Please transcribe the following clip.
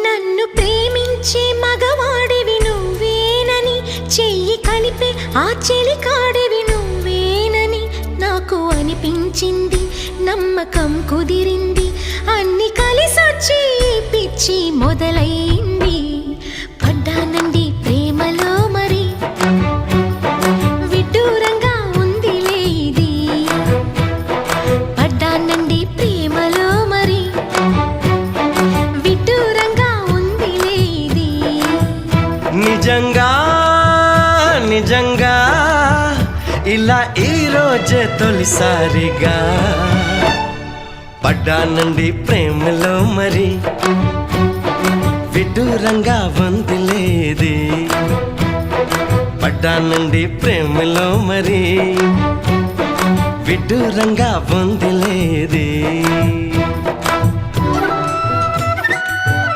నన్ను ప్రేమించే మగవాడివి నువ్వేనని, చెయ్యి కలిపే ఆ చెలికాడివి నువ్వేనని నాకు అనిపించింది. నమ్మకం కుదిరింది, అన్ని కలిసొచ్చి పిచ్చి మొదలైంది. పడ్డానండి ప్రేమలో మరి, విడ్డూరంగా ఉందిలే ఇది. పడ్డానండి ప్రేమలో మరి, విడ్డూరంగా ఉందిలే ఇది. నిజంగా నిజంగా ఇలా ఈ రోజే తొలిసారిగా పడ్డానండి ప్రేమలో మరి, విడ్డూరంగా వందిలేది. పడ్డానండి ప్రేమలో మరి, విడ్డూరంగా వందిలేది.